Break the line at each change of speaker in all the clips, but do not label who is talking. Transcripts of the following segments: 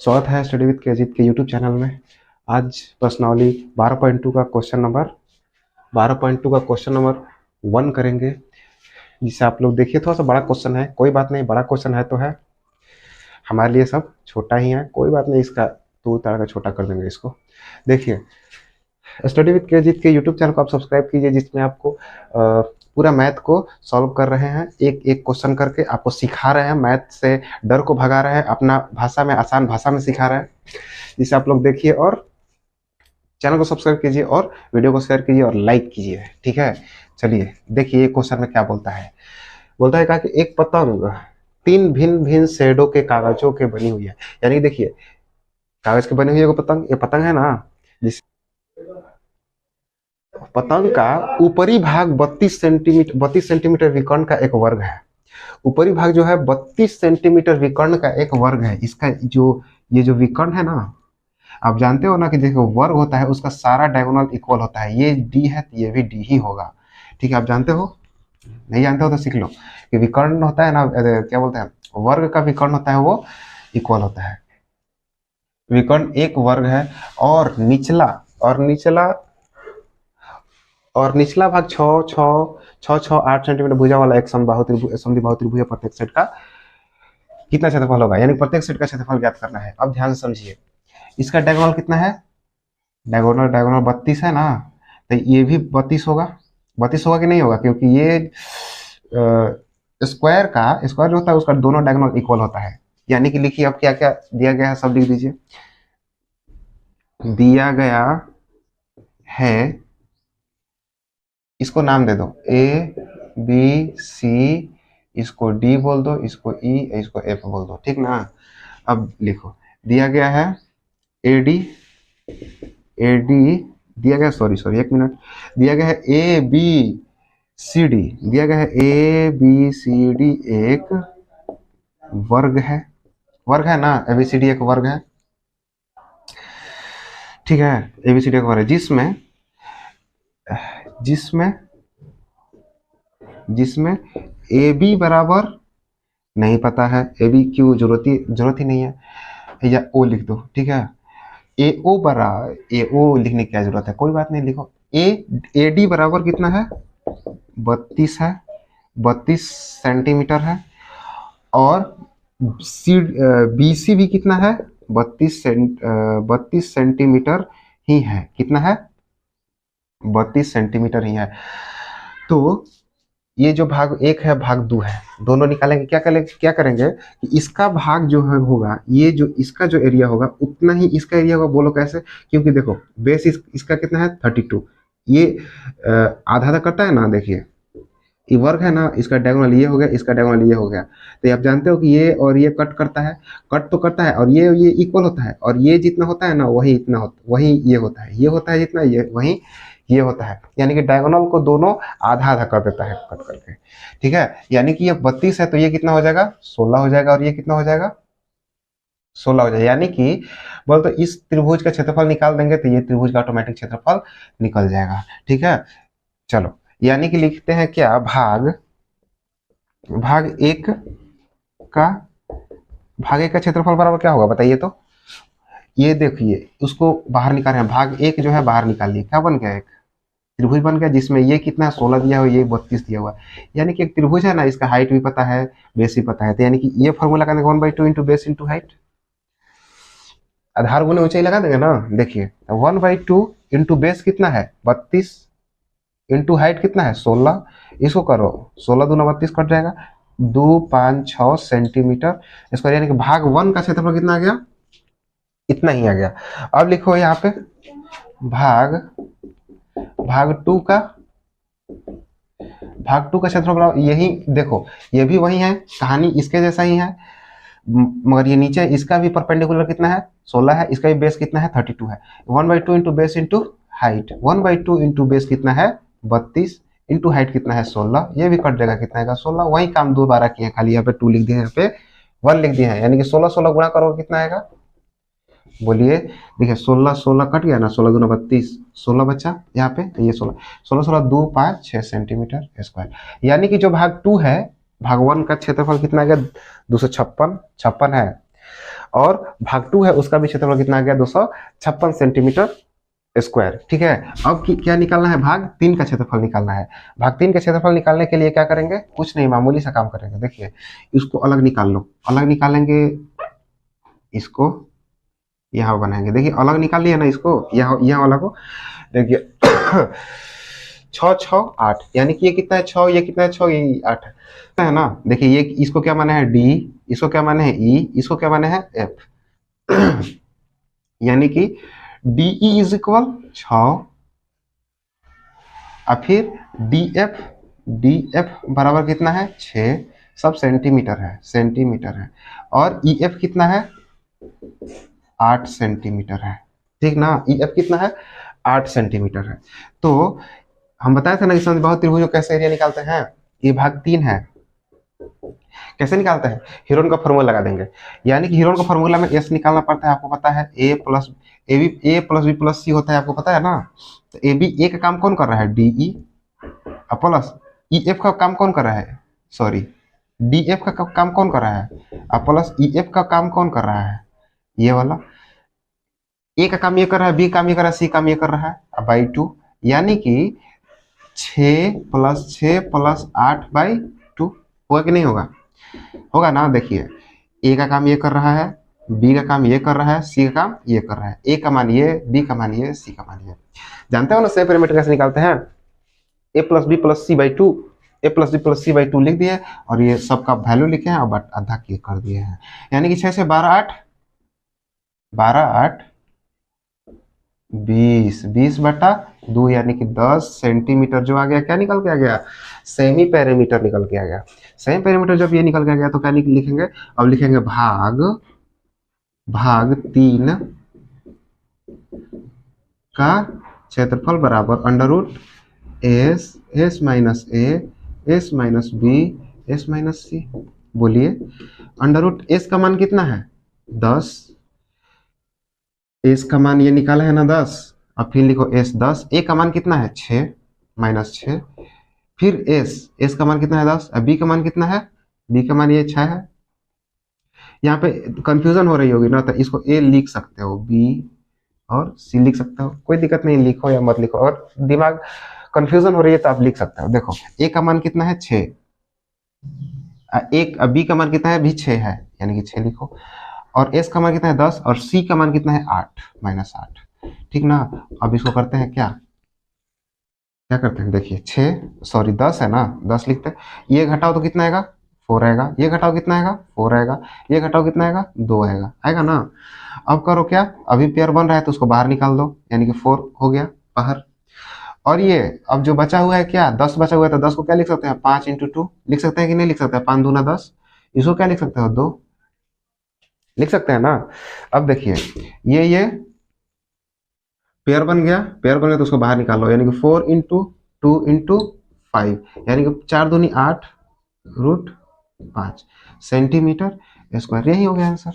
स्वागत है study with केजीत के यूट्यूब चैनल में। आज प्रश्नावली 12.2 का क्वेश्चन नंबर 1 करेंगे, जिसे आप लोग देखिए। थोड़ा सा बड़ा क्वेश्चन है, कोई बात नहीं, बड़ा क्वेश्चन है तो है, हमारे लिए सब छोटा ही है, कोई बात नहीं, इसका तूड़ ताड़ का छोटा कर देंगे इसको। देखिए, स्टडी विद केजीत के यूट्यूब चैनल को आप सब्सक्राइब कीजिए, जिसमें आपको पूरा मैथ को सॉल्व कर रहे हैं, एक एक क्वेश्चन करके आपको सिखा रहे हैं, मैथ से डर को भगा रहे हैं, अपना भाषा में, आसान भाषा में सिखा रहे हैं, जिसे आप लोग देखिए। और चैनल को सब्सक्राइब कीजिए और वीडियो को शेयर कीजिए और लाइक कीजिए, ठीक है। चलिए देखिए, ये क्वेश्चन में क्या बोलता है। बोलता है कि एक पतंग 3 भिन्न भिन्न शेडों के कागजों के बनी हुई है। यानी देखिए, कागज के बनी हुई है पतंग, ये पतंग है ना, जिस पतंग का ऊपरी भाग 32 सेंटीमीटर विकर्ण का एक वर्ग है। ऊपरी भाग जो है 32 सेंटीमीटर विकर्ण का एक वर्ग है। इसका ये जो विकर्ण है ना, आप जानते हो ना कि देखो, वर्ग होता है उसका सारा डायगोनल इक्वल होता है। ये डी है तो ये भी डी ही होगा, ठीक है। आप जानते हो, नहीं जानते हो तो सीख लो कि विकर्ण होता है ना, क्या बोलते हैं, वर्ग का विकर्ण होता है वो इक्वल होता है। विकर्ण एक वर्ग है और निचला भाग 8 सेंटीमीटर भुजा वाला एक समबाहु त्रिभुज प्रत्येक सेट का कितना क्षेत्रफल होगा। यानी प्रत्येक सेट का क्षेत्रफल ज्ञात करना है। अब ध्यान से समझिए, इसका डायगोनल कितना है, डायगोनल 32 है ना, तो ये भी 32 होगा। 32 होगा कि नहीं होगा, क्योंकि ये स्क्वायर जो होता है उसका दोनों डायगोनल इक्वल होता है। यानी कि लिखिए, अब क्या क्या दिया गया है सब लिख दीजिए। दिया गया है, इसको नाम दे दो A B C, इसको D बोल दो, इसको E, इसको F बोल दो, ठीक ना। अब लिखो, दिया गया है AD दिया गया, सॉरी एक मिनट, दिया गया है ABCD, दिया गया है ABCD एक वर्ग है ना, ABCD एक वर्ग है, ठीक है। ABCD एक वर्ग है जिसमें AB बराबर नहीं पता है, AB क्यों, जरूरत ही नहीं है, या O लिख दो, ठीक है। AO लिखने की क्या जरूरत है, कोई बात नहीं, लिखो। AD बराबर कितना है, 32 है, 32 सेंटीमीटर है। और BC भी कितना है, 32 सेंटीमीटर ही है, कितना है, 32 सेंटीमीटर ही है। तो ये जो भाग 1 है, भाग 2 है, दोनों निकालेंगे। क्या करेंगे कि इसका भाग जो है होगा, ये जो इसका जो एरिया होगा उतना ही इसका एरिया होगा। बोलो कैसे, क्योंकि देखो बेस इसका कितना है, 32, ये आधा करता है ना। देखिए, ये वर्ग है ना, इसका डायगोनल ये हो गया, इसका डायगोनल ये हो गया। तो आप जानते हो कि ये और ये कट करता है, और ये इक्वल होता है, और ये जितना होता है ना वही ये होता है जितना, ये वही ये होता है। यानी कि डायगोनल को दोनों आधा कर देता है कट करके, ठीक है। यानी कि ये 32 है तो ये कितना हो जाएगा, 16 हो जाएगा, और ये कितना हो जाएगा, 16 हो जाएगा। यानी कि बोल तो इस त्रिभुज का क्षेत्रफल निकाल देंगे तो ये त्रिभुज का ऑटोमेटिक क्षेत्रफल निकल जाएगा, ठीक है। चलो, यानी कि लिखते हैं क्या, भाग एक का क्षेत्रफल बराबर क्या होगा बताइए तो। ये देखिए, उसको बाहर निकाल रहे हैं, भाग 1 जो है बाहर निकालिए, क्या बन गया, एक त्रिभुज बन गया, जिसमें ये कितना 16 दिया हुआ, ये 32 दिया हुआ। यानी कि एक त्रिभुज है ना, इसका हाइट भी पता है, बेस भी पता है। तो यानी कि ये फॉर्मूला का 1/2 इंटू बेस इंटू हाइट, आधार गुने ऊंचाई लगा देंगे ना। देखिए, 1/2 इंटू बेस कितना है, 32, इंटू हाइट कितना है, 16। इसको करो, 16 दूना 32 कट जाएगा, 2 5 6 सेंटीमीटर स्क्वायर। यानी कि भाग 1 का क्षेत्रफल कितना आ गया, इतना ही आ गया। अब लिखो यहाँ पे भाग 2 का क्षेत्रफल, यही देखो, ये भी वही है, कहानी इसके जैसा ही है, मगर ये नीचे इसका भी परपेंडिकुलर कितना है, 16 है, इसका भी बेस कितना है, 32 है। 1/2 into base into height, 1/2 into base कितना है, 32, इंटू हाइट कितना है, 16। ये भी कट जाएगा, कितना है, 16। वही काम दोबारा किए, खाली यहाँ पे 2 लिख दिए, यहाँ पे 1 लिख दिए हैं। यानी कि 16 गुणा करोगे कितना आएगा, बोलिए। देखिए, 16 कट गया ना, 16 दूना 32, 16 बचा यहाँ पे, ये 16 2 5 6 सेंटीमीटर स्क्वायर। यानी कि जो भाग 2 है, भाग 1 का क्षेत्रफल कितना आ गया, 256 है। और भाग 2 है उसका भी क्षेत्रफल कितना आ गया 256 सेंटीमीटर स्क्वायर। ठीक है, अब क्या निकालना है, भाग 3 का क्षेत्रफल निकालना है। भाग 3 का क्षेत्रफल निकालने के लिए क्या करेंगे, कुछ नहीं, मामूली सा काम करेंगे। देखिए इसको अलग निकाल लो, अलग निकालेंगे, इसको यहाँ बनाएंगे। देखिए अलग निकाल लिया ना इसको, यहाँ वाला को। देखिए 6 6 8, यानी कि ये कितना है 6, ये कितना है 6, ये 8 है ना। देखिए ये इसको क्या माने है डी, इसको क्या माने है ई, इसको क्या माने है एफ। यानी कि डी ई इज इक्वल 6 और फिर डी एफ बराबर कितना है 6, सब सेंटीमीटर है और ई एफ कितना है 8 सेंटीमीटर है। ठीक ना, ई एफ कितना है 8 सेंटीमीटर है। तो हम बताए थे ना कि समबाहु त्रिभुजों कैसे एरिया निकालते हैं, ये भाग 3 है। कैसे निकालते हैं, हीरोन का फॉर्मूला लगा देंगे। यानी कि हीरोन का फॉर्मूला में एस निकालना पड़ता है, आपको पता है ए प्लस बी प्लस सी होता है, आपको पता है ना। तो ए बी ए का काम कौन कर रहा है डीई, प्लस ई एफ का काम कौन कर रहा है, सॉरी डी एफ का काम कौन कर रहा है, प्लस ई एफ का काम कौन कर रहा है, ये वाला। ए का काम ये कर रहा है, बी काम ये कर रहा है, सी काम ये कर रहा है बाई 2। यानी कि 6 + 8/2 होगा कि नहीं होगा, होगा ना। देखिए ए का काम ये कर रहा है, बी का काम ये कर रहा है, सी का काम ये कर रहा है। ए का मान ये, बी का मान ये, सी का मान ये। जानते हो ना सेम पैरामीटर कैसे निकालते हैं, a + b + c/2, a + b + c/2 लिख दिए और ये सबका वैल्यू लिखे हैं और आधा के कर दिए हैं। यानी कि 6 से 12 8 20/2 यानी कि 10 सेंटीमीटर जो आ गया, क्या निकल के आ गया, सेमी पैरामीटर निकल के आ गया। सेमी पैरामीटर जब ये निकल के आ गया तो क्या लिखेंगे, अब लिखेंगे भाग 3 का क्षेत्रफल बराबर √S S - A S - B S - C। बोलिए √S का मान कितना है 10, एस का मान ये निकाला है ना 10, अब फिर लिखो एस 10, ए का मान कितना है 6 -6, फिर एस का मान कितना है 10, अब बी का मान कितना है, बी का मान ये 6 है। यहाँ पे कंफ्यूजन हो रही होगी ना, तो इसको ए लिख सकते हो, बी और सी लिख सकते हो, कोई दिक्कत नहीं, लिखो या मत लिखो। और दिमाग कंफ्यूजन हो रही है तो आप लिख सकते हो। देखो ए का मान कितना है 6, एक बी का मान कितना है भी 6 है, यानी कि 6 लिखो, और एस का मान कितना है 10 और सी का मान कितना है 8 -8। ठीक ना, अब इसको करते हैं क्या करते हैं, देखिए 10 है ना, 10 लिखते हैं, ये घटाओ तो कितना आएगा 4 आएगा, ये घटाओ कितना आएगा 4 आएगा, ये घटाओ कितना आएगा 2 आएगा ना। अब करो क्या, अभी पेयर बन रहा है तो उसको बाहर निकाल दो, यानी कि 4 हो गया बाहर। और ये अब जो बचा हुआ है क्या 10 बचा हुआ है, तो 10 को क्या लिख सकते हैं 5 × 2 लिख सकते हैं कि नहीं लिख सकते हैं, 5 दूना 10, इसको क्या लिख सकते हो 2 लिख सकते हैं ना। अब देखिए ये पेयर बन गया, तो उसको बाहर निकाल लो, यानी कि 4 × 2 × 5 यानी कि 4 दूनी 8 √5 सेंटीमीटर स्क्वायर, यही हो गया आंसर।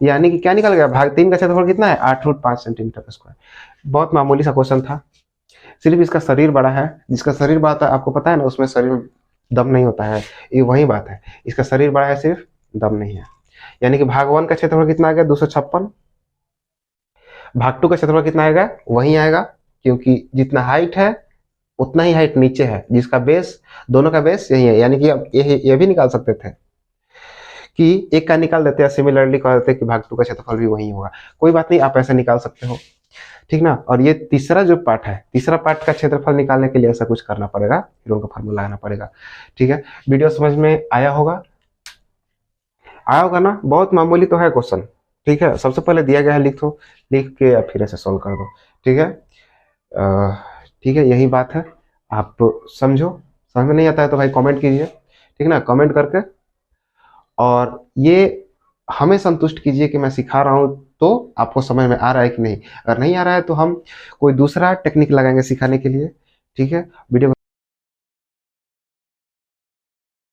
यानी कि क्या निकल गया, भाग 3 का क्षेत्रफल कितना है 8 √5 सेंटीमीटर स्क्वायर। बहुत मामूली सा क्वेश्चन था, सिर्फ इसका शरीर बड़ा है, जिसका शरीर बड़ा था आपको पता है ना, उसमें शरीर में दम नहीं होता है, ये वही बात है, इसका शरीर बड़ा है सिर्फ दम नहीं है। यानी कि भाग 1 का क्षेत्रफल कितना आ गया 256, भाग 2 का क्षेत्रफल कितना आएगा वही आएगा, क्योंकि जितना हाइट है उतना ही हाइट नीचे है, जिसका बेस, दोनों का बेस यही है। यानी कि अब ये भी निकाल सकते थे कि एक का निकाल देते हैं, सिमिलरली कह देते कि भाग 2 का क्षेत्रफल भी वही होगा, कोई बात नहीं, आप ऐसे निकाल सकते हो। ठीक ना, और ये तीसरा जो पार्ट है, तीसरा पार्ट का क्षेत्रफल निकालने के लिए ऐसा कुछ करना पड़ेगा, फिर उनका फार्मूला लगाना पड़ेगा। ठीक है, वीडियो समझ में आया होगा ना, बहुत मामूली तो है क्वेश्चन। ठीक है, सबसे पहले दिया गया है लिख के फिर ऐसे सॉल्व कर दो। ठीक है, ठीक है, यही बात है, आप समझो, समझ में नहीं आता है तो भाई कमेंट कीजिए, ठीक ना, कमेंट करके, और ये हमें संतुष्ट कीजिए कि मैं सिखा रहा हूँ तो आपको समझ में आ रहा है कि नहीं। अगर नहीं आ रहा है तो हम कोई दूसरा टेक्निक लगाएंगे सिखाने के लिए। ठीक है, वीडियो